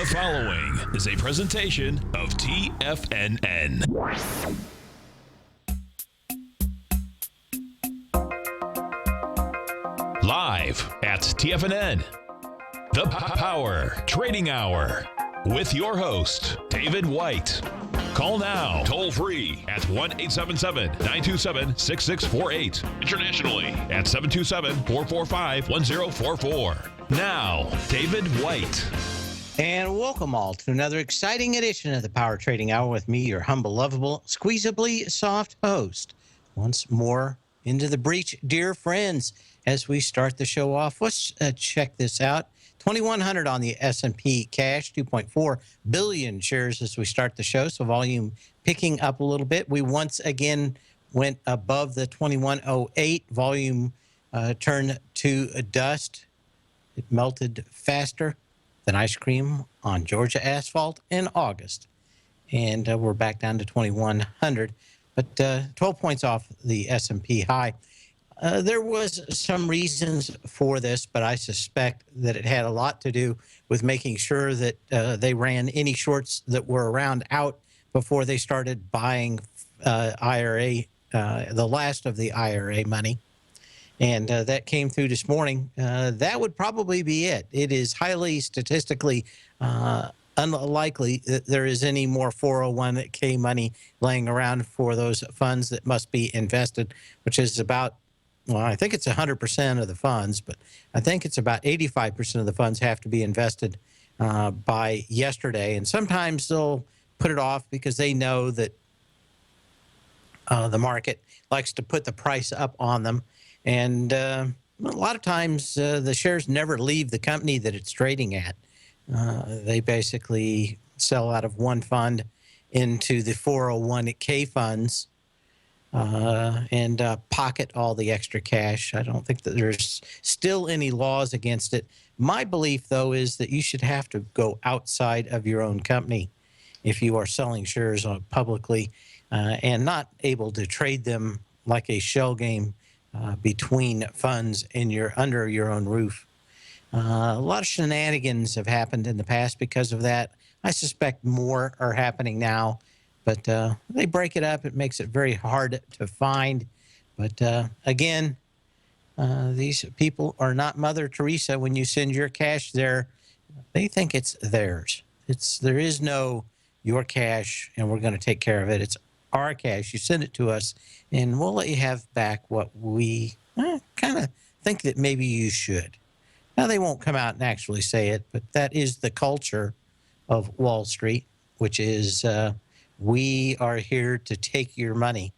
The following is a presentation of TFNN. Live at TFNN, the Power Trading Hour, with your host, David White. Call now, toll free at 1-877-927-6648. Internationally at 727-445-1044. Now, David White. And welcome all to another exciting edition of the Power Trading Hour with me, your humble, lovable, squeezably soft host. Once more into the breach, dear friends, as we start the show off. Let's check this out. 2,100 on the S&P cash, 2.4 billion shares as we start the show. So volume picking up a little bit. We once again went above the 2108. Volume turned to dust. It melted faster than ice cream on Georgia asphalt in August. And we're back down to 2,100, but 12 points off the S&P high. There was some reasons for this, but I suspect that it had a lot to do with making sure that they ran any shorts that were around out before they started buying IRA, the last of the IRA money. And that came through this morning. That would probably be it. It is highly statistically unlikely that there is any more 401k money laying around for those funds that must be invested, which is about, well, I think it's 100% of the funds, but I think it's about 85% of the funds have to be invested by yesterday. And sometimes they'll put it off because they know that the market likes to put the price up on them. And a lot of times the shares never leave the company that it's trading at. They basically sell out of one fund into the 401k funds and pocket all the extra cash. I don't think that there's still any laws against it. My belief, though, is that you should have to go outside of your own company if you are selling shares publicly and not able to trade them like a shell game between funds and you're under your own roof. A lot of shenanigans have happened in the past because of that. I suspect more are happening now, but they break it up. It makes it very hard to find. But again, these people are not Mother Teresa. When you send your cash there, they think it's theirs. There is no your cash and we're going to take care of it. It's our cash. You send it to us and we'll let you have back what we kind of think that maybe you should. Now, they won't come out and actually say it, but that is the culture of Wall Street, which is we are here to take your money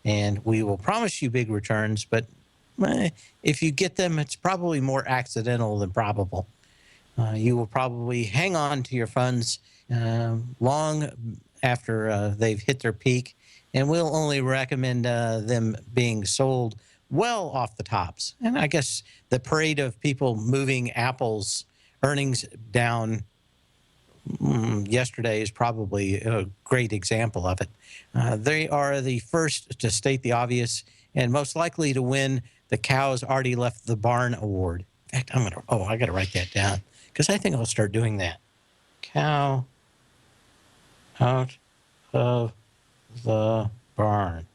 and we will promise you big returns, but if you get them, it's probably more accidental than probable. You will probably hang on to your funds long after they've hit their peak, and we'll only recommend them being sold well off the tops. And I guess the parade of people moving Apple's earnings down yesterday is probably a great example of it. They are the first to state the obvious and most likely to win the Cows Already Left the Barn award. In fact, I got to write that down because I think I'll start doing that. Cow out of the barn.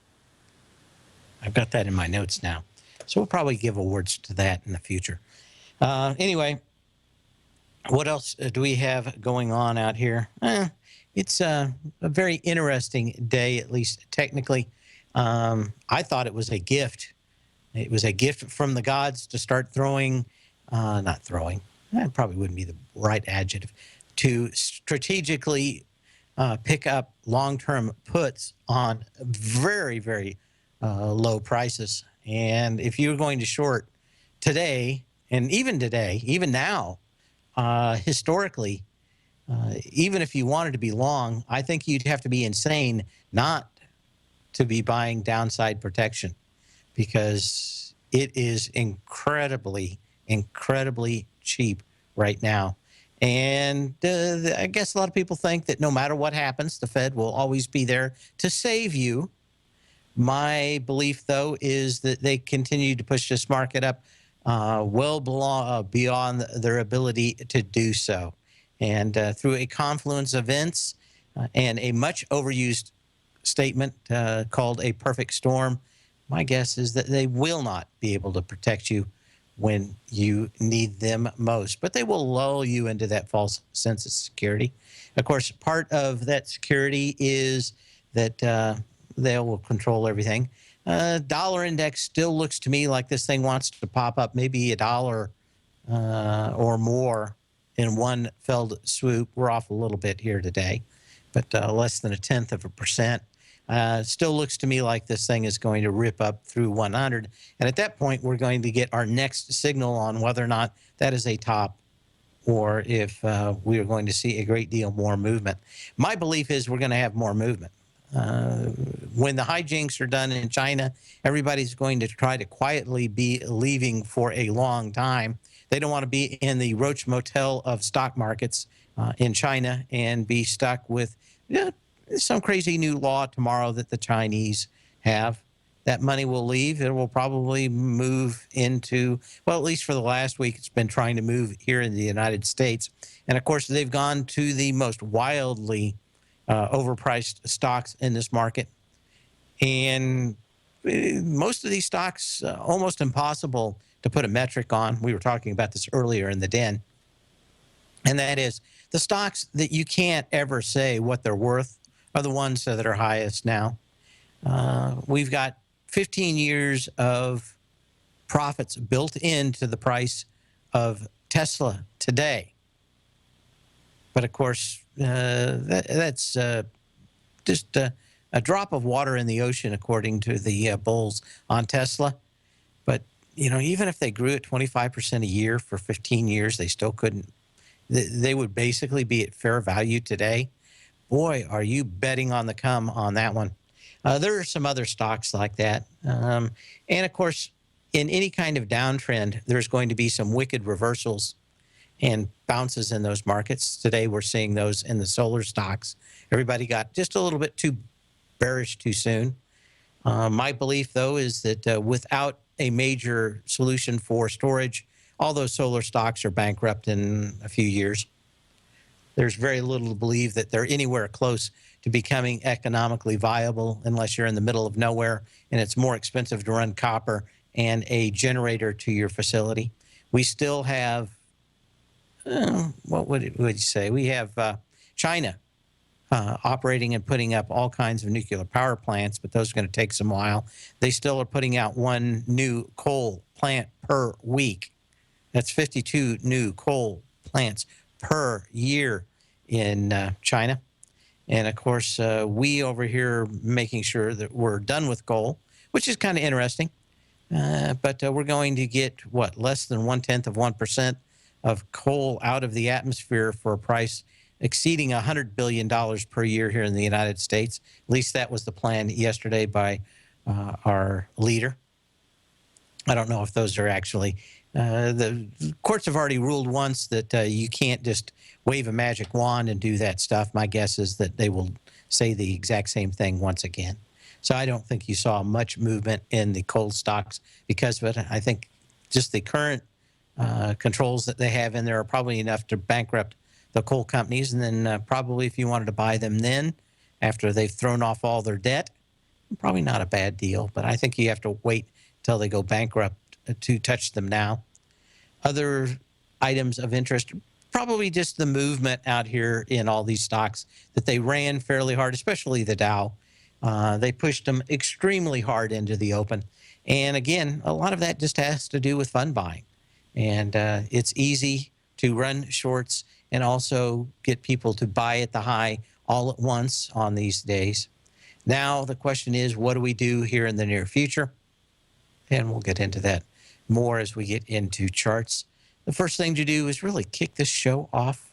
I've got that in my notes now. So we'll probably give awards to that in the future. Anyway, what else do we have going on out here? It's a very interesting day, at least technically. I thought it was a gift. It was a gift from the gods to start throwing, not throwing, that probably wouldn't be the right adjective, to strategically pick up long-term puts on very, very low prices. And if you're going to short today, and even today, even now, historically, even if you wanted to be long, I think you'd have to be insane not to be buying downside protection because it is incredibly, incredibly cheap right now. And I guess a lot of people think that no matter what happens, the Fed will always be there to save you. My belief, though, is that they continue to push this market up well beyond their ability to do so. And through a confluence of events and a much overused statement called a perfect storm, my guess is that they will not be able to protect you when you need them most, but they will lull you into that false sense of security. Of course, part of that security is that they will control everything. Dollar index still looks to me like this thing wants to pop up maybe $1 or more in one fell swoop. We're off a little bit here today, but less than 0.1%. Still looks to me like this thing is going to rip up through 100. And at that point, we're going to get our next signal on whether or not that is a top or if we are going to see a great deal more movement. My belief is we're going to have more movement. When the hijinks are done in China, everybody's going to try to quietly be leaving for a long time. They don't want to be in the Roach Motel of stock markets in China and be stuck with some crazy new law tomorrow that the Chinese have. That money will leave. It will probably move into, well, at least for the last week, it's been trying to move here in the United States. And of course, they've gone to the most wildly overpriced stocks in this market. And most of these stocks, almost impossible to put a metric on. We were talking about this earlier in the den. And that is the stocks that you can't ever say what they're worth are the ones that are highest now. We've got 15 years of profits built into the price of Tesla today. But of course, that's just a drop of water in the ocean, according to the bulls on Tesla. But, even if they grew at 25% a year for 15 years, they still couldn't. They would basically be at fair value today. Boy, are you betting on the come on that one. There are some other stocks like that. And of course, in any kind of downtrend, there's going to be some wicked reversals and bounces in those markets. Today, we're seeing those in the solar stocks. Everybody got just a little bit too bearish too soon. My belief, though, is that without a major solution for storage, all those solar stocks are bankrupt in a few years. There's very little to believe that they're anywhere close to becoming economically viable unless you're in the middle of nowhere and it's more expensive to run copper and a generator to your facility. We still have, what would you say? We have China operating and putting up all kinds of nuclear power plants, but those are going to take some while. They still are putting out one new coal plant per week. That's 52 new coal plants per year in China. And of course, we over here making sure that we're done with coal, which is kind of interesting. But we're going to get, less than 0.1% of coal out of the atmosphere for a price exceeding $100 billion per year here in the United States. At least that was the plan yesterday by our leader. I don't know if those are actually, the courts have already ruled once that you can't just wave a magic wand and do that stuff. My guess is that they will say the exact same thing once again. So I don't think you saw much movement in the coal stocks because of it. I think just the current controls that they have in there are probably enough to bankrupt the coal companies. And then probably if you wanted to buy them then, after they've thrown off all their debt, probably not a bad deal. But I think you have to wait until they go bankrupt to touch them now. Other items of interest, probably just the movement out here in all these stocks that they ran fairly hard, especially the Dow. They pushed them extremely hard into the open. And again, a lot of that just has to do with fund buying. And it's easy to run shorts and also get people to buy at the high all at once on these days. Now, the question is, what do we do here in the near future? And we'll get into that more as we get into charts. The first thing to do is really kick this show off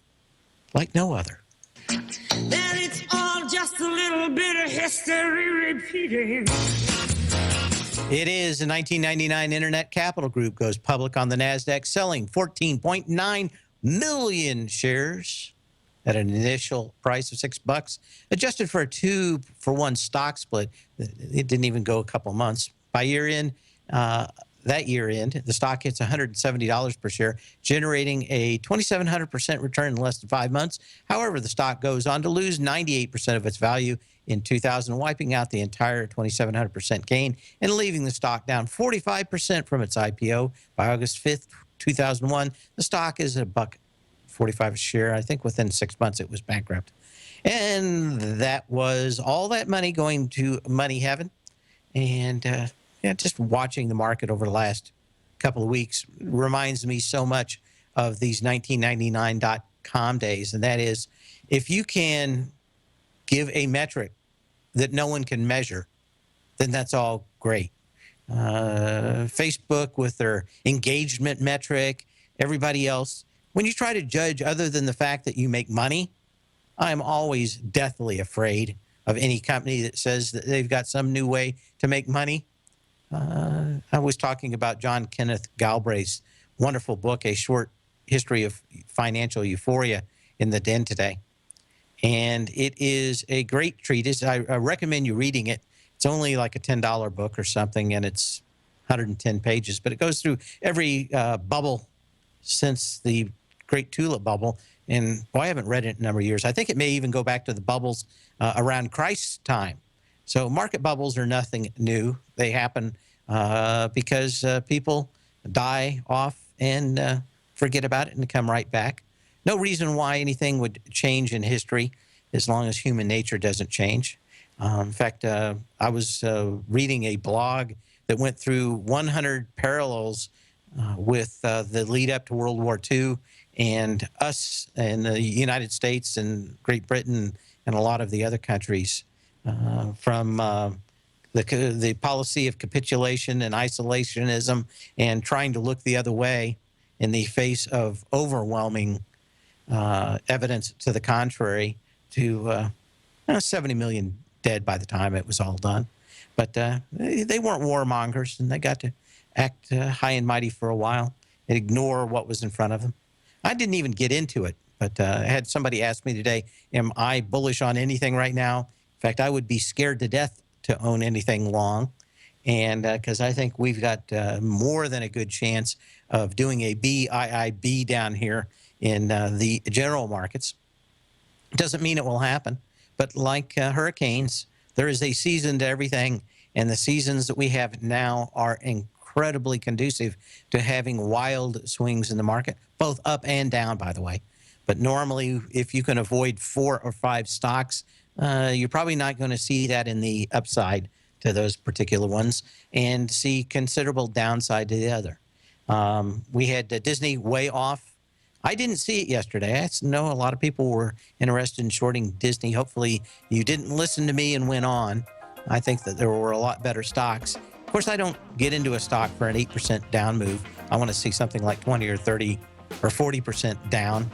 like no other. That it's all just a little bit of history repeating. It is the 1999 Internet Capital Group goes public on the NASDAQ, selling 14.9 million shares at an initial price of $6, adjusted for a 2-for-1 stock split. It didn't even go a couple months. By year end, that year end, the stock hits $170 per share, generating a 2,700% return in less than 5 months. However, the stock goes on to lose 98% of its value in 2000, wiping out the entire 2,700% gain and leaving the stock down 45% from its IPO by August 5th, 2001. The stock is $1.45 a share. I think within 6 months it was bankrupt. And that was all that money going to money heaven. And just watching the market over the last couple of weeks reminds me so much of these 1999.com days. And that is, if you can give a metric that no one can measure, then that's all great. Facebook with their engagement metric, everybody else. When you try to judge other than the fact that you make money, I'm always deathly afraid of any company that says that they've got some new way to make money. I was talking about John Kenneth Galbraith's wonderful book, A Short History of Financial Euphoria, in the Den today. And it is a great treatise. I recommend you reading it. It's only like a $10 book or something, and it's 110 pages. But it goes through every bubble since the Great Tulip Bubble. And boy, I haven't read it in a number of years. I think it may even go back to the bubbles around Christ's time. So market bubbles are nothing new. They happen because people die off and forget about it and come right back. No reason why anything would change in history as long as human nature doesn't change. In fact, I was reading a blog that went through 100 parallels with the lead up to World War II and us in the United States and Great Britain and a lot of the other countries, from the policy of capitulation and isolationism and trying to look the other way in the face of overwhelming evidence to the contrary, to 70 million dead by the time it was all done. But they weren't warmongers, and they got to act high and mighty for a while and ignore what was in front of them. I didn't even get into it, but I had somebody ask me today, am I bullish on anything right now? In fact, I would be scared to death to own anything long, and because I think we've got more than a good chance of doing a BIIB down here in the general markets. It doesn't mean it will happen, but like hurricanes, there is a season to everything, and the seasons that we have now are incredibly conducive to having wild swings in the market, both up and down, by the way. But normally, if you can avoid 4 or 5 stocks, you're probably not going to see that in the upside to those particular ones and see considerable downside to the other. We had Disney way off. I didn't see it yesterday. I know a lot of people were interested in shorting Disney. Hopefully, you didn't listen to me and went on. I think that there were a lot better stocks. Of course, I don't get into a stock for an 8% down move. I want to see something like 20 or 30 or 40% down,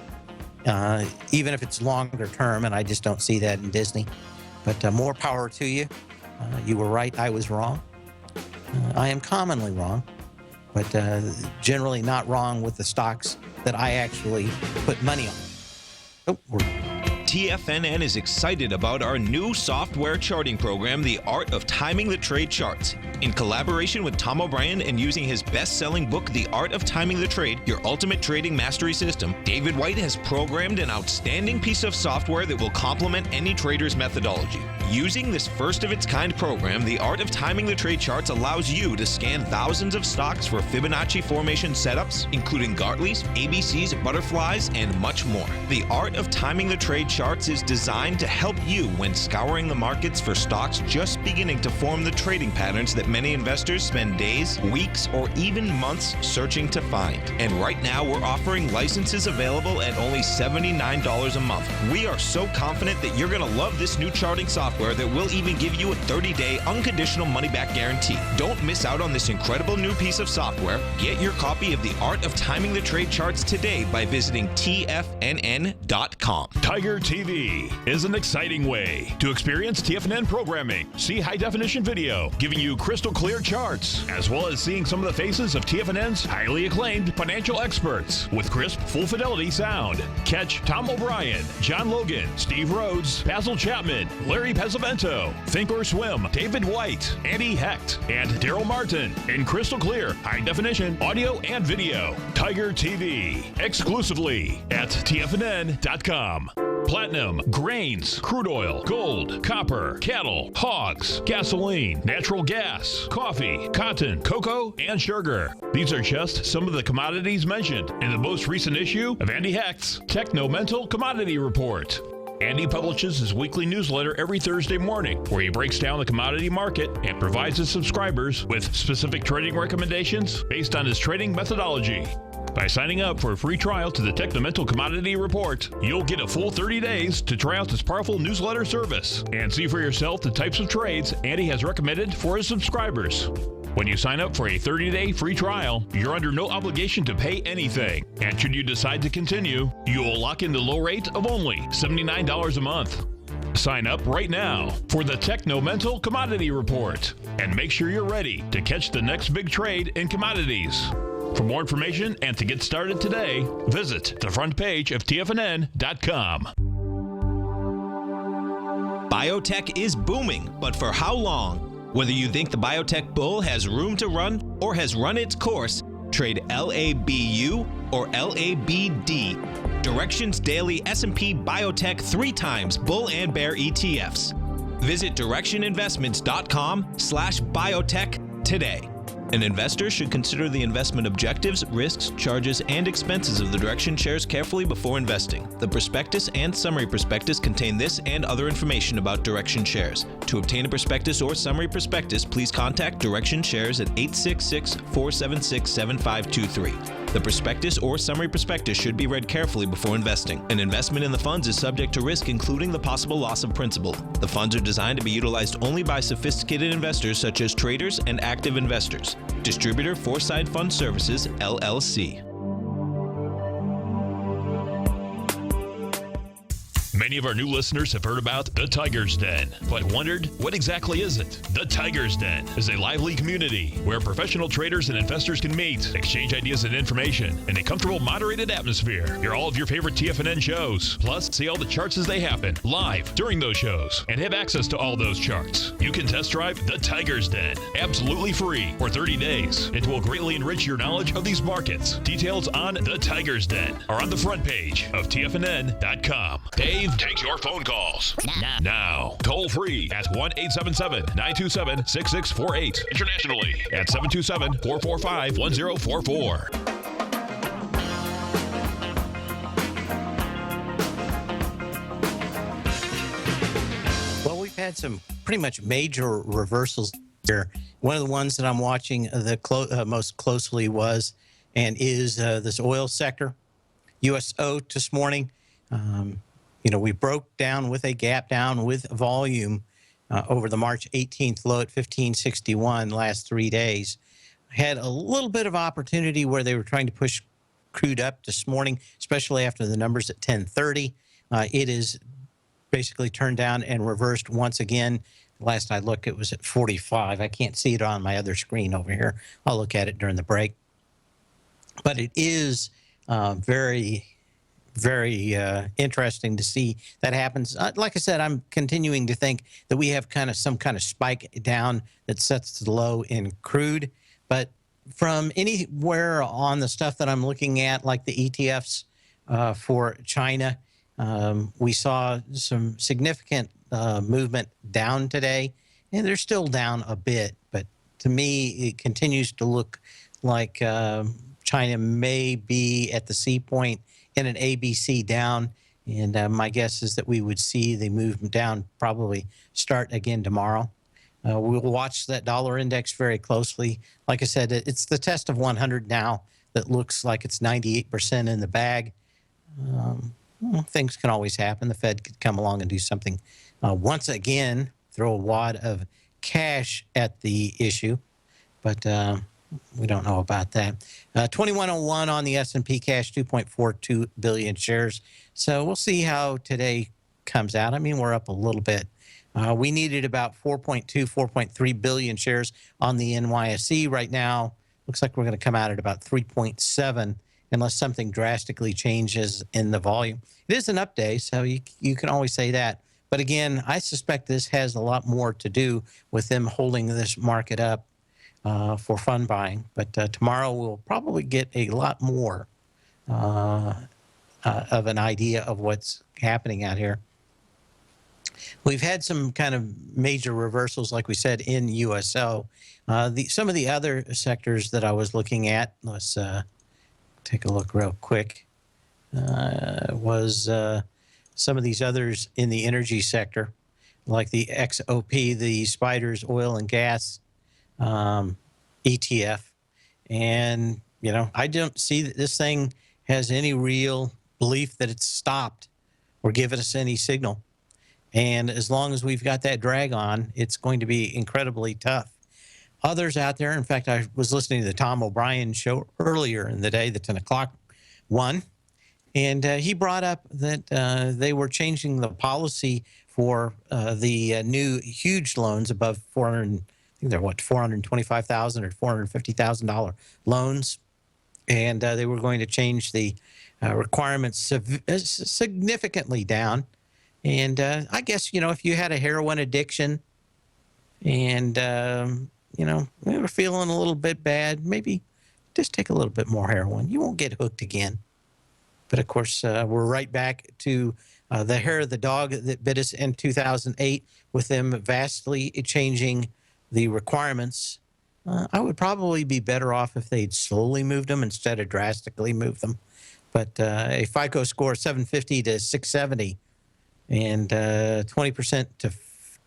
even if it's longer term, and I just don't see that in Disney. But more power to you. You were right. I was wrong. I am commonly wrong, but generally not wrong with the stocks that I actually put money on. TFNN is excited about our new software charting program, The Art of Timing the Trade Charts. In collaboration with Tom O'Brien and using his best-selling book, The Art of Timing the Trade, Your Ultimate Trading Mastery System, David White has programmed an outstanding piece of software that will complement any trader's methodology. Using this first-of-its-kind program, The Art of Timing the Trade Charts allows you to scan thousands of stocks for Fibonacci formation setups, including Gartley's, ABC's, butterflies, and much more. The Art of Timing the Trade Charts is designed to help you when scouring the markets for stocks just beginning to form the trading patterns that many investors spend days, weeks, or even months searching to find. And right now, we're offering licenses available at only $79 a month. We are so confident that you're going to love this new charting software that will even give you a 30-day unconditional money-back guarantee. Don't miss out on this incredible new piece of software. Get your copy of The Art of Timing the Trade Charts today by visiting TFNN.com. Tiger TV is an exciting way to experience TFNN programming. See high-definition video, giving you crisp crystal clear charts, as well as seeing some of the faces of TFNN's highly acclaimed financial experts with crisp, full fidelity sound. Catch Tom O'Brien, John Logan, Steve Rhodes, Basil Chapman, Larry Pesavento, Think or Swim, David White, Andy Hecht, and Daryl Martin in crystal clear, high definition audio and video. Tiger TV, exclusively at TFNN.com. Platinum, grains, crude oil, gold, copper, cattle, hogs, gasoline, natural gas, coffee, cotton, cocoa, and sugar. These are just some of the commodities mentioned in the most recent issue of Andy Hecht's Techno-Mental Commodity Report. Andy publishes his weekly newsletter every Thursday morning, where he breaks down the commodity market and provides his subscribers with specific trading recommendations based on his trading methodology. By signing up for a free trial to the Techno-Mental Commodity Report, you'll get a full 30 days to try out this powerful newsletter service and see for yourself the types of trades Andy has recommended for his subscribers. When you sign up for a 30-day free trial, you're under no obligation to pay anything. And should you decide to continue, you will lock in the low rate of only $79 a month. Sign up right now for the Techno-Mental Commodity Report and make sure you're ready to catch the next big trade in commodities. For more information and to get started today, visit the front page of TFNN.com. Biotech is booming, but for how long? Whether you think the biotech bull has room to run or has run its course, trade LABU or LABD. Direction's daily S&P Biotech 3 times bull and bear ETFs. Visit directioninvestments.com/biotech today. An investor should consider the investment objectives, risks, charges, and expenses of the Direction shares carefully before investing. The prospectus and summary prospectus contain this and other information about Direction shares. To obtain a prospectus or summary prospectus, please contact Direction shares at 866-476-7523. The prospectus or summary prospectus should be read carefully before investing. An investment in the funds is subject to risk, including the possible loss of principal. The funds are designed to be utilized only by sophisticated investors such as traders and active investors. Distributor Foreside Fund Services, LLC. Many of our new listeners have heard about the Tiger's Den, but wondered, what exactly is it? The Tiger's Den is a lively community where professional traders and investors can meet, exchange ideas and information in a comfortable, moderated atmosphere. Hear all of your favorite TFNN shows, plus see all the charts as they happen live during those shows, and have access to all those charts. You can test drive the Tiger's Den absolutely free for 30 days. It will greatly enrich your knowledge of these markets. Details on the Tiger's Den are on the front page of TFNN.com. Dave takes your phone calls now. Toll free at 1-877-927-6648. Internationally at 727-445-1044. Well, we've had some pretty much major reversals here. One of the ones that I'm watching most closely was and is this oil sector. USO this morning. We broke down with a gap down with volume over the March 18th low at 1561 last 3 days. Had a little bit of opportunity where they were trying to push crude up this morning, especially after the numbers at 10:30. It is basically turned down and reversed once again. Last I looked, it was at 45. I can't see it on my other screen over here. I'll look at it during the break. But it is very interesting to see that happens. Like I said, I'm continuing to think that we have some kind of spike down that sets the low in crude. But from anywhere on the stuff that I'm looking at, like the ETFs for China, we saw some significant movement down today. And they're still down a bit. But to me, it continues to look like China may be at the C point in an ABC down, and my guess is that we would see the movement down probably start again tomorrow. We'll watch that dollar index very closely. Like I said, it's the test of 100 now that looks like it's 98% in the bag. Things can always happen. The Fed could come along and do something once again, throw a wad of cash at the issue, but we don't know about that. 2101 on the S&P cash, 2.42 billion shares. So we'll see how today comes out. I mean, we're up a little bit. We needed about 4.2, 4.3 billion shares on the NYSE right now. Looks like we're going to come out at about 3.7 unless something drastically changes in the volume. It is an up day, so you can always say that. But again, I suspect this has a lot more to do with them holding this market up for fund buying. But tomorrow we'll probably get a lot more of an idea of what's happening out here. We've had some kind of major reversals, like we said, in USO. Some of the other sectors that I was looking at, let's take a look real quick, was some of these others in the energy sector, like the XOP, the Spiders Oil and Gas ETF. And, I don't see that this thing has any real belief that it's stopped or given us any signal. And as long as we've got that drag on, it's going to be incredibly tough. Others out there, in fact, I was listening to the Tom O'Brien show earlier in the day, the 10 o'clock one, and he brought up that they were changing the policy for the new huge loans above 400, I think they're $425,000 or $450,000 loans, and they were going to change the requirements significantly down. And I guess, if you had a heroin addiction and, we were feeling a little bit bad, maybe just take a little bit more heroin. You won't get hooked again. But, of course, we're right back to the hair of the dog that bit us in 2008 with them vastly changing the requirements. I would probably be better off if they'd slowly moved them instead of drastically moved them. But a FICO score 750 to 670 and 20% to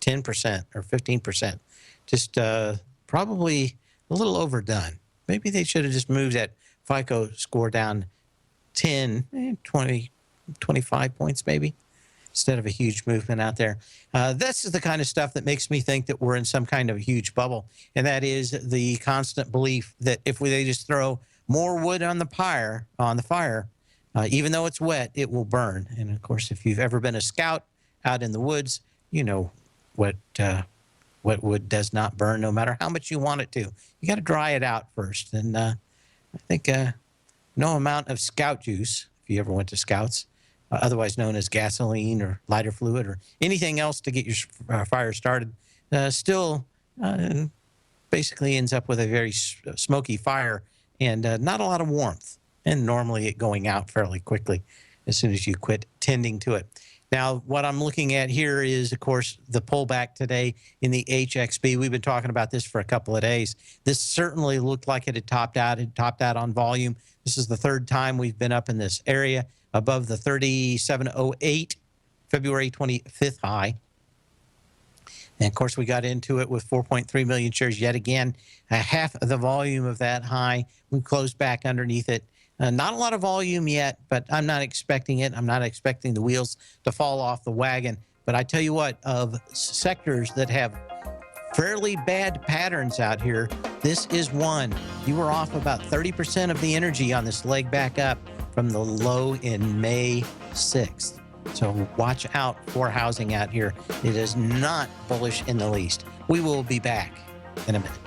10% or 15%, just probably a little overdone. Maybe they should have just moved that FICO score down 10, 20, 25 points maybe, instead of a huge movement out there. This is the kind of stuff that makes me think that we're in some kind of a huge bubble, and that is the constant belief that if they just throw more wood on the fire, even though it's wet, it will burn. And, of course, if you've ever been a scout out in the woods, you know what wood does not burn, no matter how much you want it to. You got to dry it out first. And I think no amount of scout juice, if you ever went to scouts, otherwise known as gasoline or lighter fluid or anything else to get your fire started, still basically ends up with a very smoky fire and not a lot of warmth. And normally it going out fairly quickly as soon as you quit tending to it. Now, what I'm looking at here is, of course, the pullback today in the HXB. We've been talking about this for a couple of days. This certainly looked like it had topped out. It topped out on volume. This is the third time we've been up in this area above the 3708 February 25th high. And, of course, we got into it with 4.3 million shares yet again, half of the volume of that high. We closed back underneath it. Not a lot of volume yet, but I'm not expecting it. I'm not expecting the wheels to fall off the wagon. But I tell you what, of sectors that have fairly bad patterns out here, this is one. You were off about 30% of the energy on this leg back up from the low in May 6th. So watch out for housing out here. It is not bullish in the least. We will be back in a minute.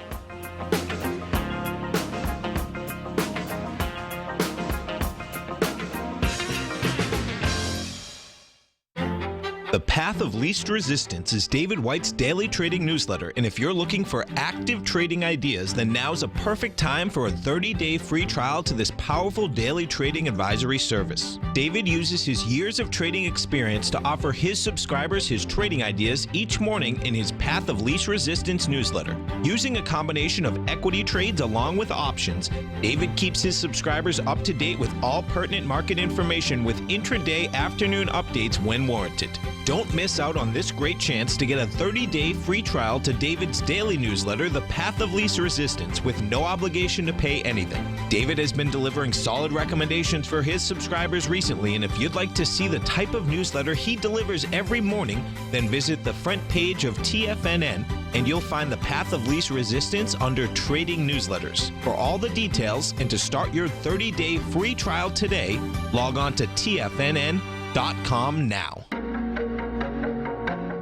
The Path of Least Resistance is David White's daily trading newsletter, and if you're looking for active trading ideas, then now's a perfect time for a 30-day free trial to this powerful daily trading advisory service. David uses his years of trading experience to offer his subscribers his trading ideas each morning in his Path of Least Resistance newsletter. Using a combination of equity trades along with options, David keeps his subscribers up to date with all pertinent market information with intraday afternoon updates when warranted. Don't miss out on this great chance to get a 30-day free trial to David's daily newsletter, The Path of Least Resistance, with no obligation to pay anything. David has been delivering solid recommendations for his subscribers recently, and if you'd like to see the type of newsletter he delivers every morning, then visit the front page of TFNN and you'll find The Path of Least Resistance under Trading Newsletters. For all the details and to start your 30-day free trial today, log on to TFNN.com now.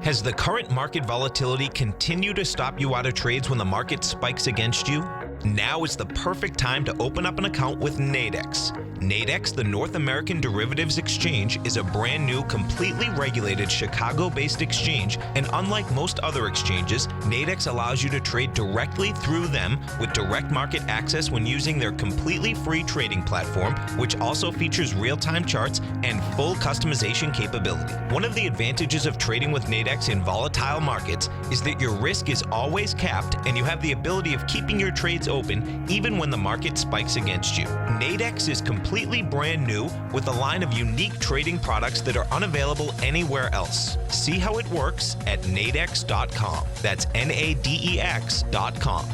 Has the current market volatility continued to stop you out of trades when the market spikes against you? Now is the perfect time to open up an account with Nadex. Nadex, the North American Derivatives Exchange, is a brand new, completely regulated Chicago-based exchange, and unlike most other exchanges, Nadex allows you to trade directly through them with direct market access when using their completely free trading platform, which also features real-time charts and full customization capability. One of the advantages of trading with Nadex in volatile markets is that your risk is always capped and you have the ability of keeping your trades open even when the market spikes against you. Nadex is completely brand new with a line of unique trading products that are unavailable anywhere else. See how it works at nadex.com. That's NADEX.com.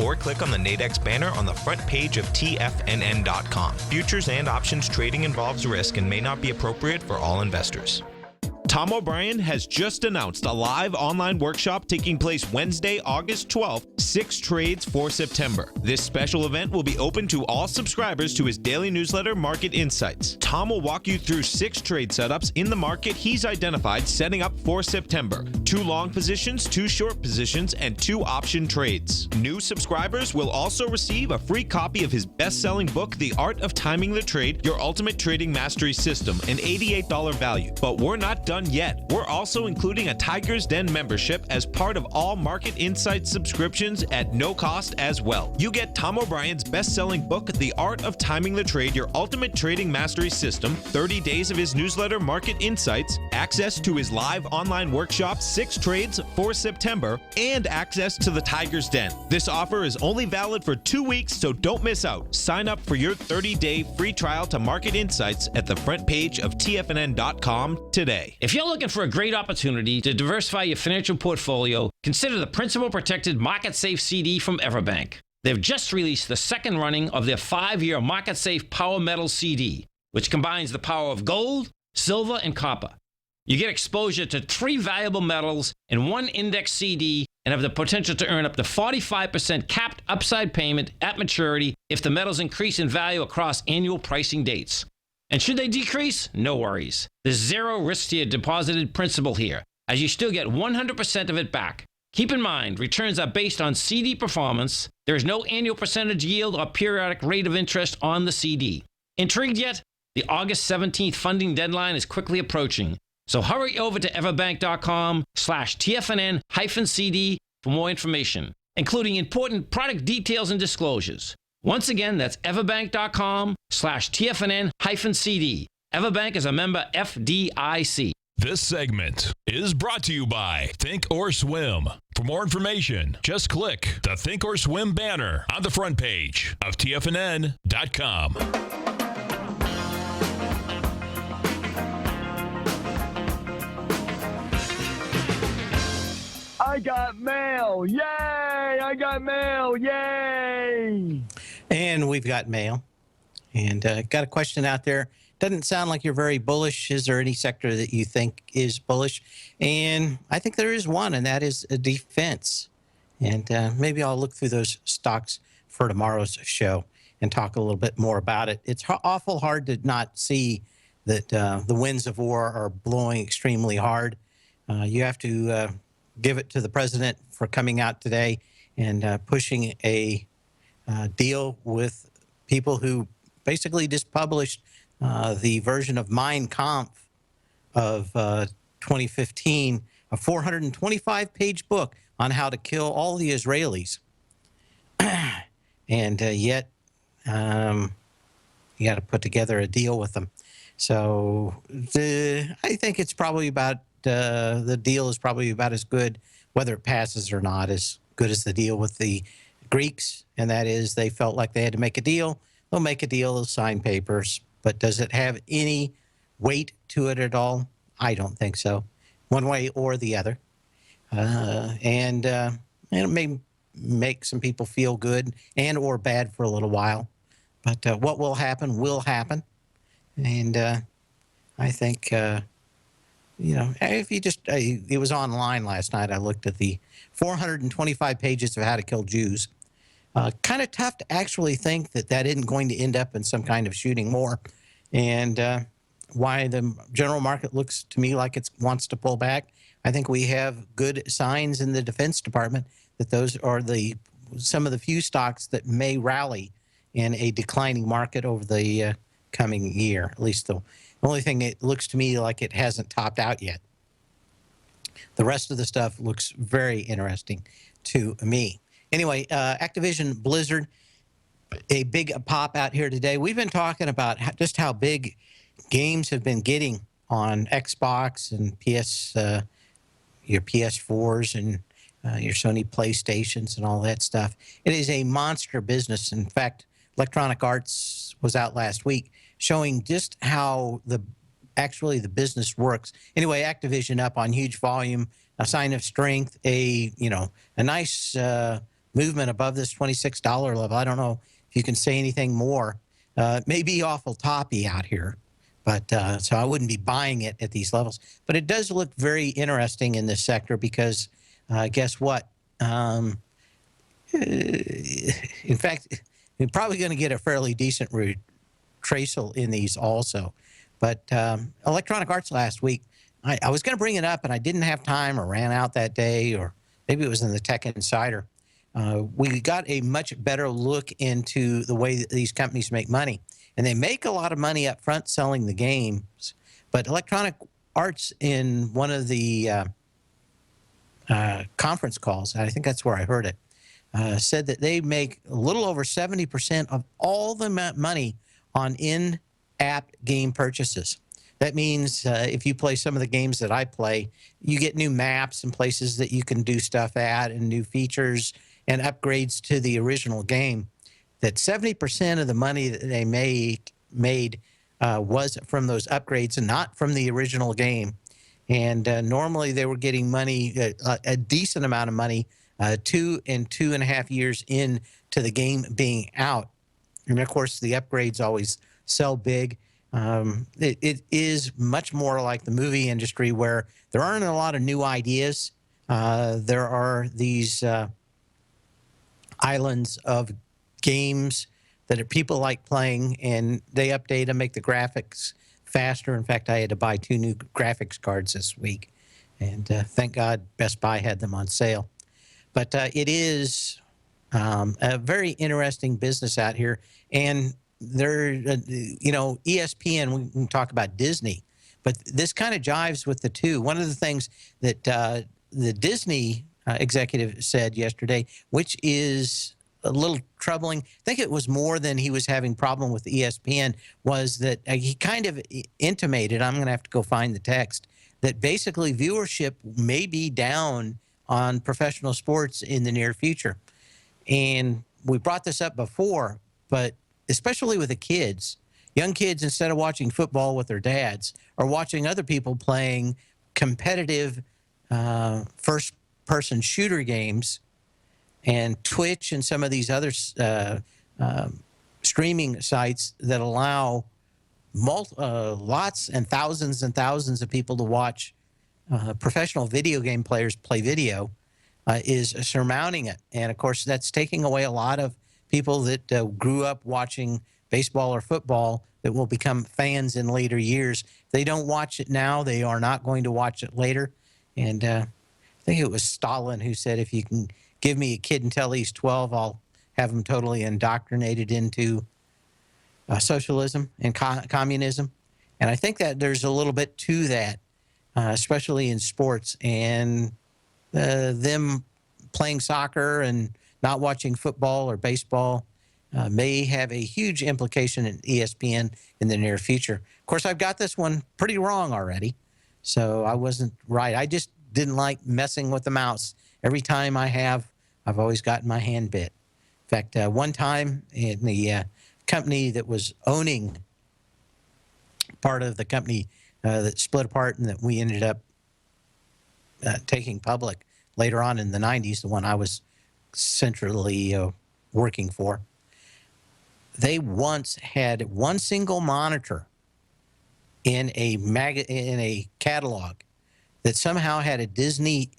Or click on the Nadex banner on the front page of TFNN.com. Futures and options trading involves risk and may not be appropriate for all investors. Tom O'Brien has just announced a live online workshop taking place Wednesday, August 12th, 6 trades for September. This special event will be open to all subscribers to his daily newsletter, Market Insights. Tom will walk you through 6 trade setups in the market he's identified setting up for September. 2 long positions, 2 short positions, and 2 option trades. New subscribers will also receive a free copy of his best-selling book, The Art of Timing the Trade, Your Ultimate Trading Mastery System, an $88 value. But we're not done yet. We're also including a Tiger's Den membership as part of all Market Insights subscriptions at no cost as well. You get Tom O'Brien's best-selling book, The Art of Timing the Trade, Your Ultimate Trading Mastery System, 30 days of his newsletter, Market Insights, access to his live online workshop, 6 trades for September, and access to the Tiger's Den. This offer is only valid for 2 weeks, so don't miss out. Sign up for your 30-day free trial to Market Insights at the front page of TFNN.com today. If you're looking for a great opportunity to diversify your financial portfolio, consider the Principal Protected Market Safe CD from Everbank. They've just released the second running of their 5-year Market Safe Power Metal CD, which combines the power of gold, silver, and copper. You get exposure to 3 valuable metals in one index CD and have the potential to earn up to 45% capped upside payment at maturity if the metals increase in value across annual pricing dates. And should they decrease? No worries. There's 0 risk to your deposited principal here, as you still get 100% of it back. Keep in mind, returns are based on CD performance. There is no annual percentage yield or periodic rate of interest on the CD. Intrigued yet? The August 17th funding deadline is quickly approaching. So hurry over to everbank.com/TFNN-CD for more information, including important product details and disclosures. Once again, that's everbank.com/TFNN-CD. Everbank is a member FDIC. This segment is brought to you by Think or Swim. For more information, just click the Think or Swim banner on the front page of TFNN.com. I got mail. Yay! I got mail. Yay! And we've got mail. And got a question out there. Doesn't sound like you're very bullish. Is there any sector that you think is bullish? And I think there is one, and that is defense. And maybe I'll look through those stocks for tomorrow's show and talk a little bit more about it. It's awful hard to not see that the winds of war are blowing extremely hard. You have to give it to the president for coming out today and pushing a deal with people who basically just published the version of Mein Kampf of 2015, a 425-page book on how to kill all the Israelis. And yet, you got to put together a deal with them. So I think it's probably about, the deal is probably about as good, whether it passes or not, as good as the deal with the Greeks. And that is, they felt like they had to make a deal. They'll make a deal, they'll sign papers. But does it have any weight to it at all? I don't think so, one way or the other. And it may make some people feel good and or bad for a little while. But what will happen will happen. And I think, you know, if you just, it was online last night. I looked at the 425 pages of how to kill Jews. Kind of tough to actually think that that isn't going to end up in some kind of shooting war. And why the general market looks to me like it wants to pull back, I think we have good signs in the Defense Department that those are some of the few stocks that may rally in a declining market over the coming year. At least the only thing it looks to me like it hasn't topped out yet. The rest of the stuff looks very interesting to me. Anyway, Activision Blizzard, a big pop out here today. We've been talking about just how big games have been getting on Xbox and your PS4s and your Sony PlayStations and all that stuff. It is a monster business. In fact, Electronic Arts was out last week showing just how actually the business works. Anyway, Activision up on huge volume, a sign of strength, a nice movement above this $26 level. I don't know if you can say anything more. It may be awful toppy out here, but so I wouldn't be buying it at these levels. But it does look very interesting in this sector because guess what? In fact, you're probably going to get a fairly decent retracel in these also. But Electronic Arts last week, I was going to bring it up, and I didn't have time or ran out that day, or maybe it was in the Tech Insider. We got a much better look into the way that these companies make money. And they make a lot of money up front selling the games. But Electronic Arts, in one of the conference calls, I think that's where I heard it, said that they make a little over 70% of all the money on in-app game purchases. That means if you play some of the games that I play, you get new maps and places that you can do stuff at and new features and upgrades to the original game. That 70% of the money that they made was from those upgrades and not from the original game. And normally they were getting money, a decent amount of money, 2 and 2.5 years into the game being out. And of course, the upgrades always sell big. It is much more like the movie industry where there aren't a lot of new ideas. There are these islands of games that people like playing, and they update and make the graphics faster. In fact, I had to buy 2 new graphics cards this week, and thank God Best Buy had them on sale. But it is a very interesting business out here, and there, ESPN. We can talk about Disney, but this kind of jives with the two. One of the things that the Disney executive said yesterday, which is a little troubling, I think it was more than he was having problem with ESPN, was that he kind of intimated, I'm going to have to go find the text, that basically viewership may be down on professional sports in the near future. And we brought this up before, but especially with the kids, young kids, instead of watching football with their dads, are watching other people playing competitive first-person shooter games, and Twitch and some of these other streaming sites that allow lots and thousands of people to watch professional video game players play video is surmounting it. And, of course, that's taking away a lot of people that grew up watching baseball or football that will become fans in later years. If they don't watch it now, they are not going to watch it later. And I think it was Stalin who said, if you can give me a kid until he's 12, I'll have him totally indoctrinated into socialism and communism. And I think that there's a little bit to that, especially in sports. And them playing soccer and not watching football or baseball may have a huge implication in ESPN in the near future. Of course, I've got this one pretty wrong already, so I wasn't right. I just didn't like messing with the mouse. Every time I've always gotten my hand bit. In fact, one time in the company that was owning part of the company that split apart and that we ended up taking public later on in the 90s, the one I was centrally working for, they once had one single monitor in a catalog that somehow had a Disney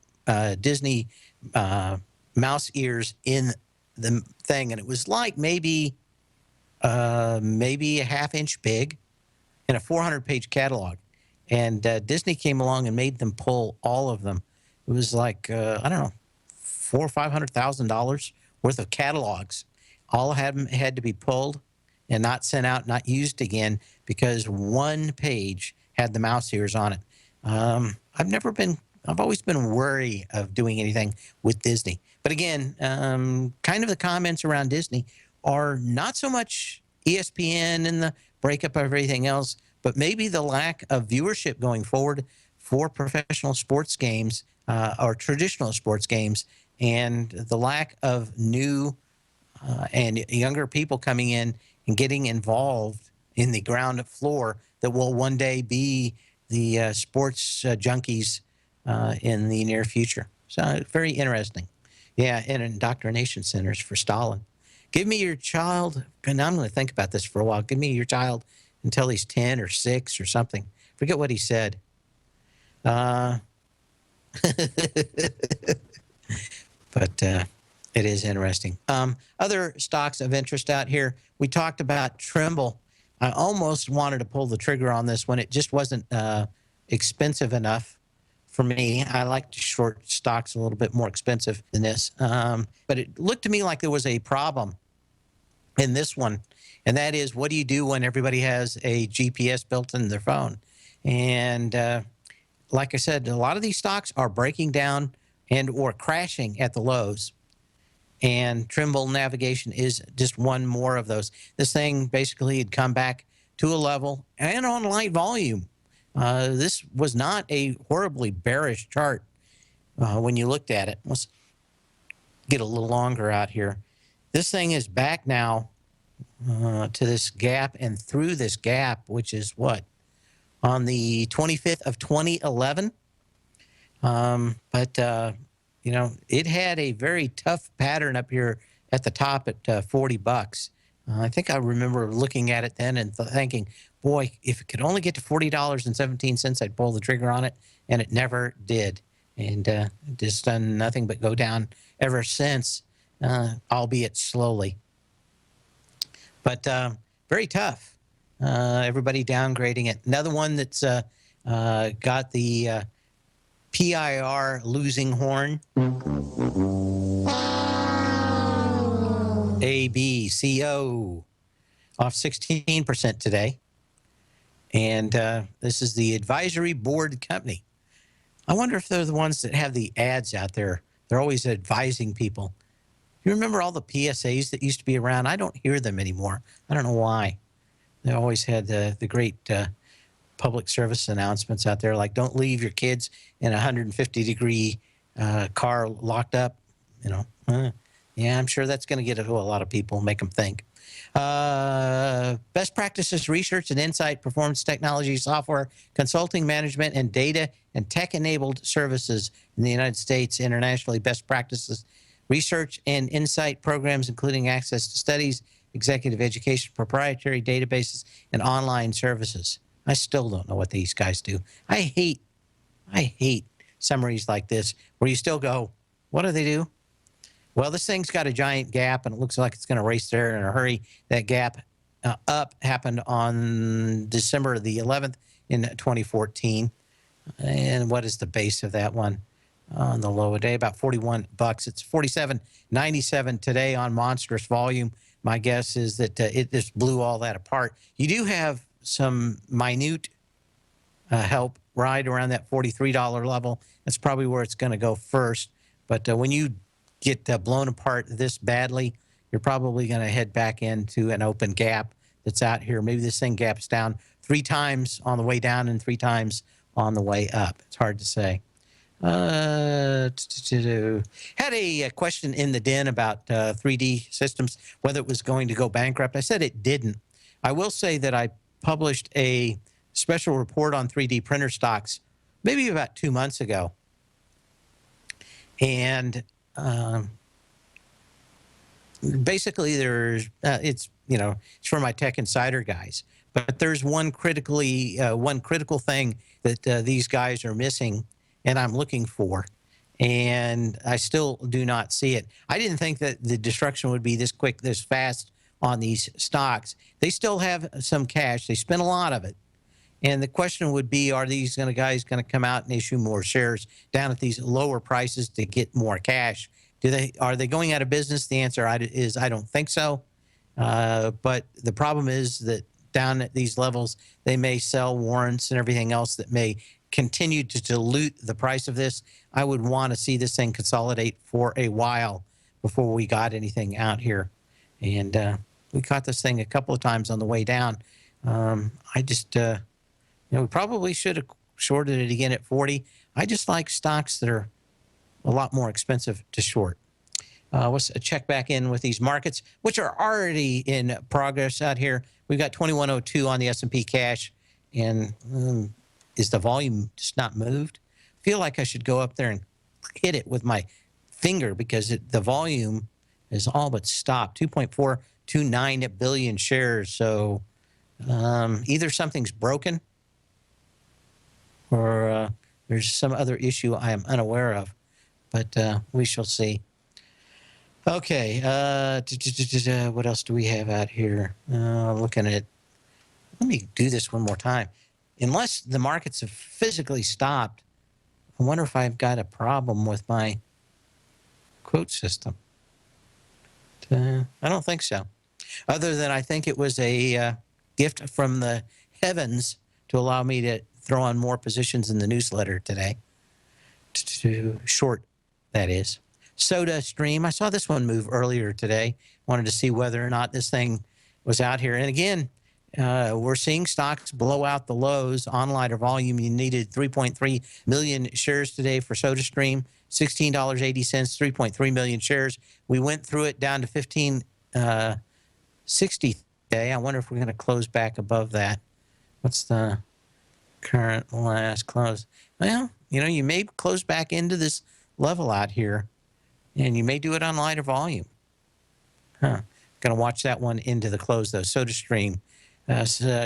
mouse ears in the thing, and it was like maybe a half-inch big in a 400-page catalog. and Disney came along and made them pull all of them. It was like I don't know, $400,000 or $500,000 worth of catalogs. All had to be pulled and not sent out, not used again, because one page had the mouse ears on it. I've always been wary of doing anything with Disney. But again, kind of the comments around Disney are not so much ESPN and the breakup of everything else, but maybe the lack of viewership going forward for professional sports games or traditional sports games, and the lack of new and younger people coming in and getting involved in the ground floor that will one day be the sports junkies in the near future. So very interesting. Yeah, and indoctrination centers for Stalin. Give me your child, and I'm going to think about this for a while. Give me your child until he's 10 or 6 or something. Forget what he said. But it is interesting. Other stocks of interest out here. We talked about Trimble. I almost wanted to pull the trigger on this when it just wasn't expensive enough for me. I like to short stocks a little bit more expensive than this. But it looked to me like there was a problem in this one, and that is, what do you do when everybody has a GPS built in their phone? And like I said, a lot of these stocks are breaking down and or crashing at the lows. And Trimble Navigation is just one more of those. This thing basically had come back to a level and on light volume. This was not a horribly bearish chart when you looked at it. Let's get a little longer out here. This thing is back now to this gap and through this gap, which is what? On the 25th of 2011. You know, it had a very tough pattern up here at the top at $40. I think I remember looking at it then and thinking, boy, if it could only get to $40.17, I'd pull the trigger on it, and it never did. And just done nothing but go down ever since, albeit slowly. But very tough. Everybody downgrading it. Another one that's got the PIR losing horn. ABCO off 16% today. And this is the advisory board company. I wonder if they're the ones that have the ads out there. They're always advising people. You remember all the PSAs that used to be around? I don't hear them anymore. I don't know why. They always had the great public service announcements out there, like don't leave your kids in a 150-degree car locked up. You know, yeah, I'm sure that's going to get to a lot of people, make them think. Best practices research and insight, performance technology, software, consulting, management, and data and tech-enabled services in the United States. Internationally, best practices research and insight programs, including access to studies, executive education, proprietary databases, and online services. I still don't know what these guys do. I hate summaries like this where you still go, what do they do? Well, this thing's got a giant gap, and it looks like it's going to race there in a hurry. That gap up happened on December the 11th in 2014. And what is the base of that one on the low a day? About $41. It's $47.97 today on monstrous volume. My guess is that it just blew all that apart. You do have some minute help right around that $43 level. That's probably where it's going to go first. But when you get blown apart this badly, you're probably going to head back into an open gap that's out here. Maybe this thing gaps down 3 times on the way down and 3 times on the way up. It's hard to say. Had a question in the den about 3D systems, whether it was going to go bankrupt. I said it didn't. I will say that I published a special report on 3D printer stocks maybe about 2 months ago. And basically there's, it's for my Tech Insider guys. But there's one critical thing that these guys are missing and I'm looking for. And I still do not see it. I didn't think that the destruction would be this quick, this fast on these stocks. They still have some cash. They spent a lot of it. And the question would be, are these guys going to come out and issue more shares down at these lower prices to get more cash? Are they going out of business? The answer is I don't think so. But the problem is that down at these levels, they may sell warrants and everything else that may continue to dilute the price of this. I would want to see this thing consolidate for a while before we got anything out here. And we caught this thing a couple of times on the way down. We probably should have shorted it again at 40. I just like stocks that are a lot more expensive to short. Let's check back in with these markets, which are already in progress out here. We've got 2102 on the S&P cash, and is the volume just not moved? I feel like I should go up there and hit it with my finger because the volume is all but stopped. 2.429 billion shares. So either something's broken or there's some other issue I am unaware of, but we shall see. Okay, what else do we have out here? Looking at, let me do this one more time. Unless the markets have physically stopped, I wonder if I've got a problem with my quote system. I don't think so. Other than I think it was a gift from the heavens to allow me to throw on more positions in the newsletter today. To short, that is. Soda Stream. I saw this one move earlier today. Wanted to see whether or not this thing was out here. And again, we're seeing stocks blow out the lows. On lighter volume, you needed 3.3 million shares today for Soda Stream. $16.80, 3.3 million shares. We went through it down to 15.60 today. I wonder if we're going to close back above that. What's the current last close? Well, you may close back into this level out here, and you may do it on lighter volume. Going to watch that one into the close, though. Soda Stream,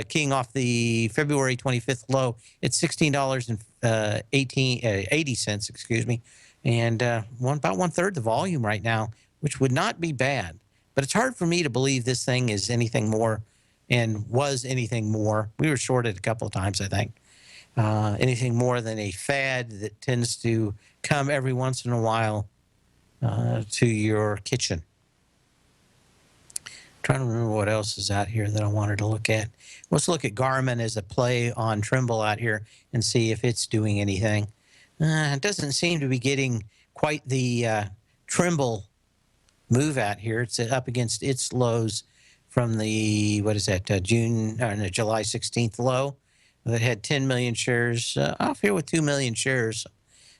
keying off the February 25th low at $16.80, excuse me, and about one-third the volume right now, which would not be bad. But it's hard for me to believe this thing is anything more and was anything more. We were shorted a couple of times, I think. Anything more than a fad that tends to come every once in a while to your kitchen. Trying to remember what else is out here that I wanted to look at. Let's look at Garmin as a play on Trimble out here and see if it's doing anything. It doesn't seem to be getting quite the Trimble move out here. It's up against its lows from the, July 16th low that had 10 million shares. Off here with 2 million shares.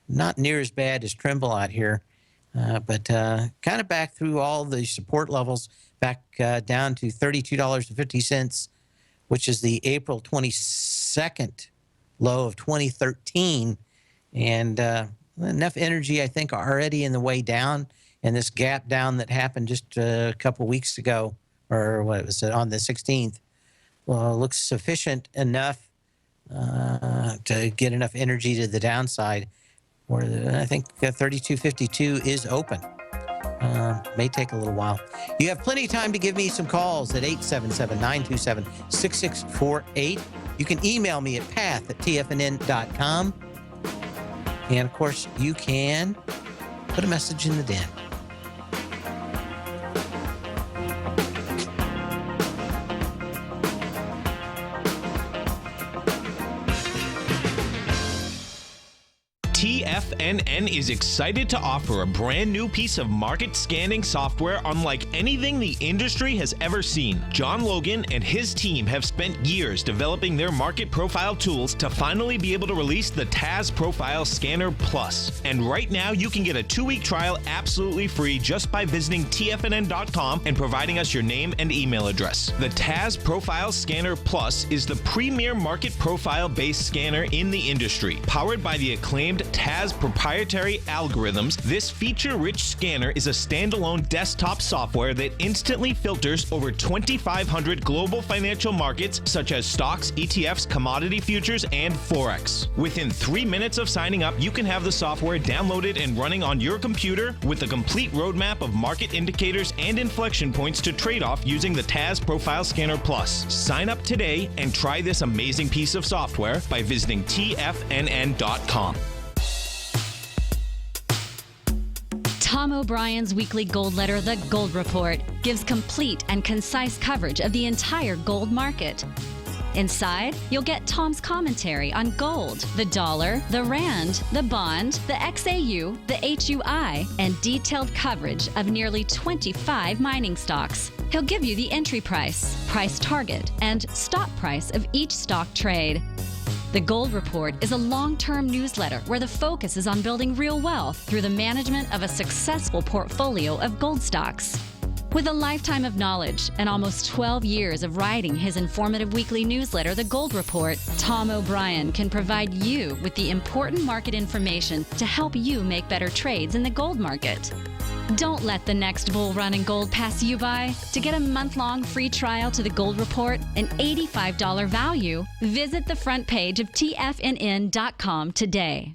Not near as bad as Trimble out here, but kind of back through all the support levels, back down to $32.50, which is the April 22nd low of 2013. And enough energy, I think, already in the way down. And this gap down that happened just a couple weeks ago, or what was it, on the 16th, looks sufficient enough to get enough energy to the downside. Or I think 32.52 is open. May take a little while. You have plenty of time to give me some calls at 877-927-6648. You can email me at path@tfnn.com. And, of course, you can put a message in the den. TFNN is excited to offer a brand new piece of market scanning software unlike anything the industry has ever seen. John Logan and his team have spent years developing their market profile tools to finally be able to release the TAS Profile Scanner Plus. And right now you can get a 2-week trial absolutely free just by visiting TFNN.com and providing us your name and email address. The TAS Profile Scanner Plus is the premier market profile based scanner in the industry, powered by the acclaimed TAS TAS proprietary algorithms, this feature-rich scanner is a standalone desktop software that instantly filters over 2,500 global financial markets such as stocks, ETFs, commodity futures, and Forex. Within 3 minutes of signing up, you can have the software downloaded and running on your computer with a complete roadmap of market indicators and inflection points to trade off using the TAS Profile Scanner Plus. Sign up today and try this amazing piece of software by visiting TFNN.com. Tom O'Brien's weekly gold letter, The Gold Report, gives complete and concise coverage of the entire gold market. Inside, you'll get Tom's commentary on gold, the dollar, the rand, the bond, the XAU, the HUI, and detailed coverage of nearly 25 mining stocks. He'll give you the entry price, price target, and stop price of each stock trade. The Gold Report is a long-term newsletter where the focus is on building real wealth through the management of a successful portfolio of gold stocks. With a lifetime of knowledge and almost 12 years of writing his informative weekly newsletter, The Gold Report, Tom O'Brien can provide you with the important market information to help you make better trades in the gold market. Don't let the next bull run in gold pass you by. To get a month-long free trial to The Gold Report, an $85 value, visit the front page of TFNN.com today.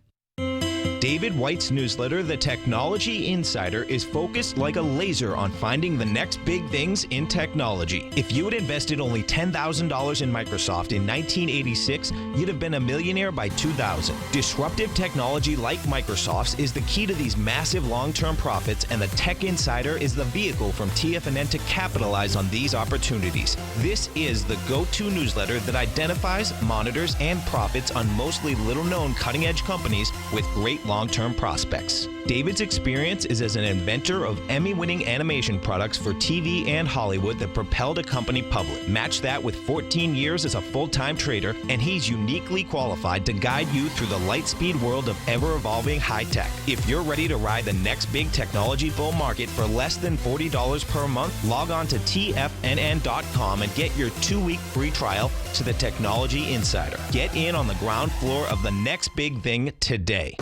David White's newsletter, The Technology Insider, is focused like a laser on finding the next big things in technology. If you had invested only $10,000 in Microsoft in 1986, you'd have been a millionaire by 2000. Disruptive technology like Microsoft's is the key to these massive long-term profits, and the Tech Insider is the vehicle from TFNN to capitalize on these opportunities. This is the go-to newsletter that identifies, monitors, and profits on mostly little-known cutting-edge companies with great long-term prospects. David's experience is as an inventor of Emmy-winning animation products for TV and Hollywood that propelled a company public. Match that with 14 years as a full-time trader, and he's uniquely qualified to guide you through the light-speed world of ever-evolving high-tech. If you're ready to ride the next big technology bull market for less than $40 per month, log on to TFNN.com and get your 2-week free trial to the Technology Insider. Get in on the ground floor of the next big thing today.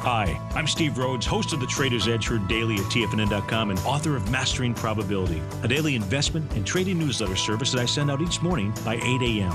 Hi, I'm Steve Rhodes, host of the Trader's Edge heard daily at TFNN.com and author of Mastering Probability, a daily investment and trading newsletter service that I send out each morning by 8 a.m.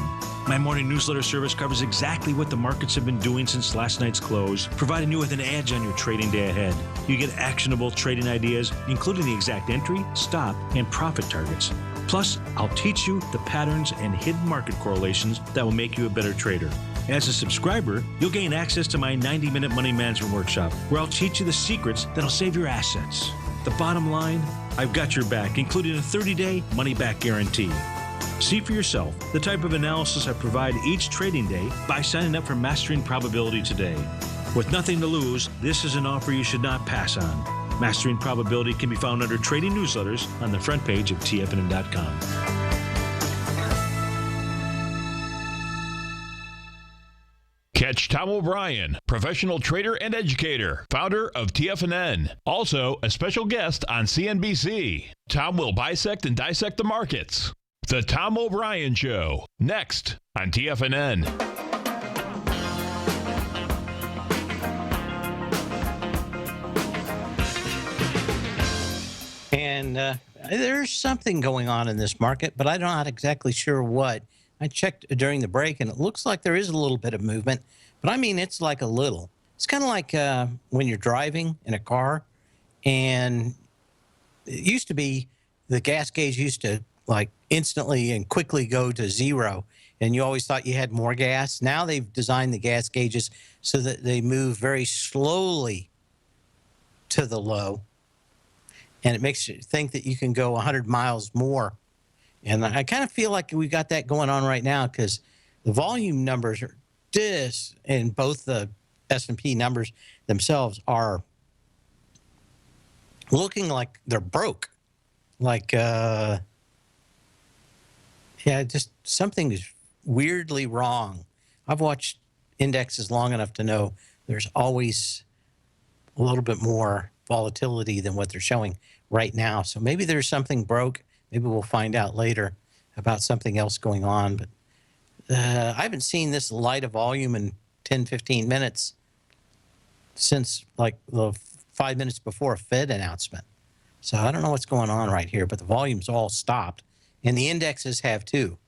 My morning newsletter service covers exactly what the markets have been doing since last night's close, providing you with an edge on your trading day ahead. You get actionable trading ideas, including the exact entry, stop, and profit targets. Plus, I'll teach you the patterns and hidden market correlations that will make you a better trader. As a subscriber, you'll gain access to my 90-minute money management workshop, where I'll teach you the secrets that'll save your assets. The bottom line, I've got your back, including a 30-day money-back guarantee. See for yourself the type of analysis I provide each trading day by signing up for Mastering Probability today. With nothing to lose, this is an offer you should not pass on. Mastering Probability can be found under Trading Newsletters on the front page of TFNN.com. Catch Tom O'Brien, professional trader and educator, founder of TFNN. Also, a special guest on CNBC. Tom will bisect and dissect the markets. The Tom O'Brien Show, next on TFNN. And there's something going on in this market, but I'm not exactly sure what. I checked during the break, and it looks like there is a little bit of movement, but I mean, it's like a little. It's kind of like when you're driving in a car, and it used to be the gas gauge used to like instantly and quickly go to zero, and you always thought you had more gas. Now they've designed the gas gauges so that they move very slowly to the low, and it makes you think that you can go 100 miles more. And I kind of feel like we got that going on right now because the volume numbers are and both the S&P numbers themselves are looking like they're broke. Like, yeah, just something is weirdly wrong. I've watched indexes long enough to know there's always a little bit more volatility than what they're showing right now. So maybe there's something broke. Maybe we'll find out later about something else going on. But I haven't seen this light of volume in 10, 15 minutes since like the 5 minutes before a Fed announcement. So I don't know what's going on right here, but the volume's all stopped. And the indexes have too.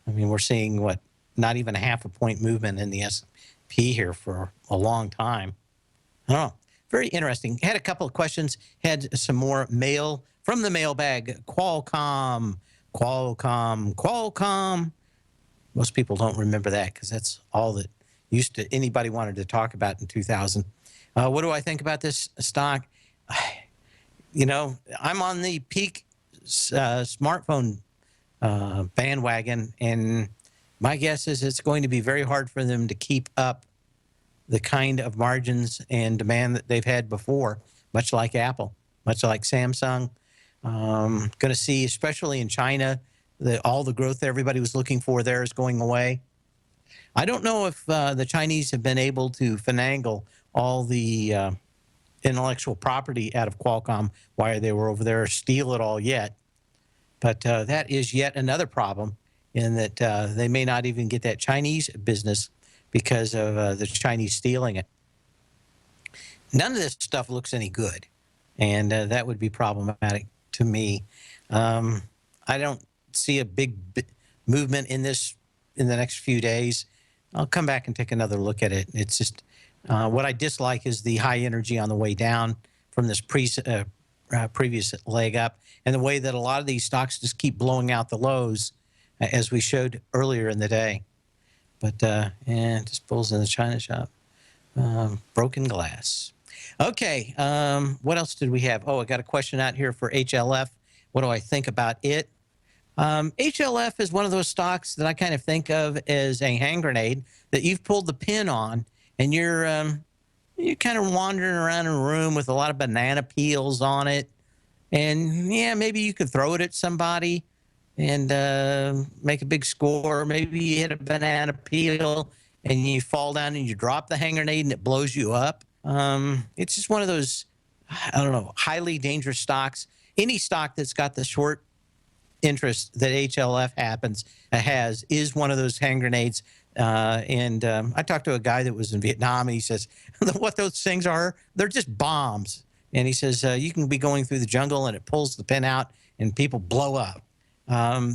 I mean, we're seeing, what, not even a half a point movement in the S&P here for a long time. I don't know. Very interesting. Had a couple of questions. Had some more mail from the mailbag. Qualcomm. Most people don't remember that because that's all that anybody wanted to talk about in 2000. What do I think about this stock? You know, I'm on the peak smartphone bandwagon, and my guess is it's going to be very hard for them to keep up the kind of margins and demand that they've had before, much like Apple, much like Samsung. Going to see, especially in China, all the growth that everybody was looking for there is going away. I don't know if the Chinese have been able to finagle all the intellectual property out of Qualcomm while they were over there, steal it all yet. But that is yet another problem in that they may not even get that Chinese business because of the Chinese stealing it. None of this stuff looks any good, and that would be problematic to me. I don't see a big movement in this in the next few days. I'll come back and take another look at it. It's just what I dislike is the high energy on the way down from this previous leg up, and the way that a lot of these stocks just keep blowing out the lows, as we showed earlier in the day. But and just bulls in the China shop, broken glass. Okay, what else did we have? Oh, I got a question out here for HLF. What do I think about it? HLF is one of those stocks that I kind of think of as a hand grenade that you've pulled the pin on, and you're kind of wandering around in a room with a lot of banana peels on it, and yeah, maybe you could throw it at somebody and make a big score. Maybe you hit a banana peel and you fall down and you drop the hand grenade and it blows you up. It's just one of those, I don't know, highly dangerous stocks. Any stock that's got the short interest that HLF has is one of those hand grenades. I talked to a guy that was in Vietnam, and he says, what those things are, they're just bombs. And he says, you can be going through the jungle and it pulls the pin out and people blow up.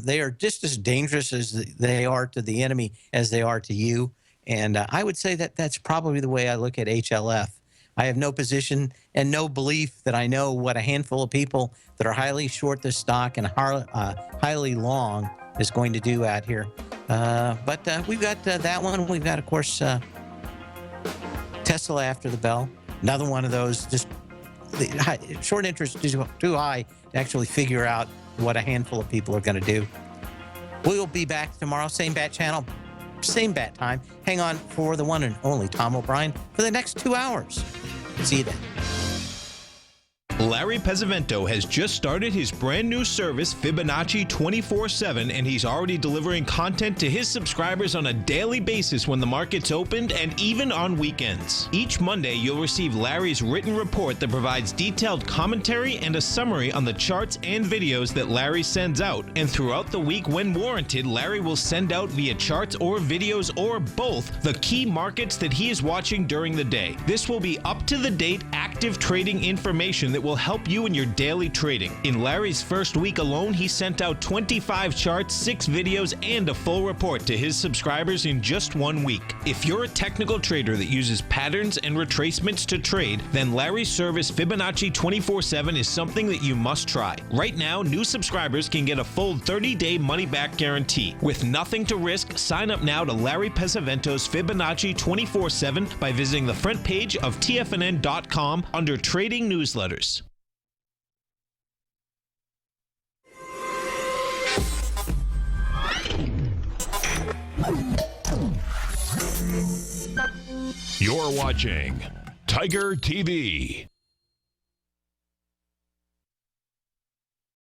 They are just as dangerous as they are to the enemy as they are to you. And I would say that that's probably the way I look at HLF. I have no position and no belief that I know what a handful of people that are highly short this stock and highly long is going to do out here. But we've got that one. We've got, of course, Tesla after the bell. Another one of those, just the short interest is too high to actually figure out what a handful of people are going to do. We will be back tomorrow, same bat channel, same bat time. Hang on for the one and only Tom O'Brien for the next 2 hours. See you then. Larry Pesavento has just started his brand new service, Fibonacci 24/7, and he's already delivering content to his subscribers on a daily basis when the market's opened and even on weekends. Each Monday, you'll receive Larry's written report that provides detailed commentary and a summary on the charts and videos that Larry sends out. And throughout the week, when warranted, Larry will send out via charts or videos or both the key markets that he is watching during the day. This will be up-to-the-date, active trading information that will help you in your daily trading. In Larry's first week alone, he sent out 25 charts, 6 videos, and a full report to his subscribers in just 1 week. If you're a technical trader that uses patterns and retracements to trade, then Larry's service Fibonacci 24/7 is something that you must try. Right now, new subscribers can get a full 30-day money-back guarantee. With nothing to risk, sign up now to Larry Pesavento's Fibonacci 24/7 by visiting the front page of TFNN.com under Trading Newsletters. You're watching Tiger TV.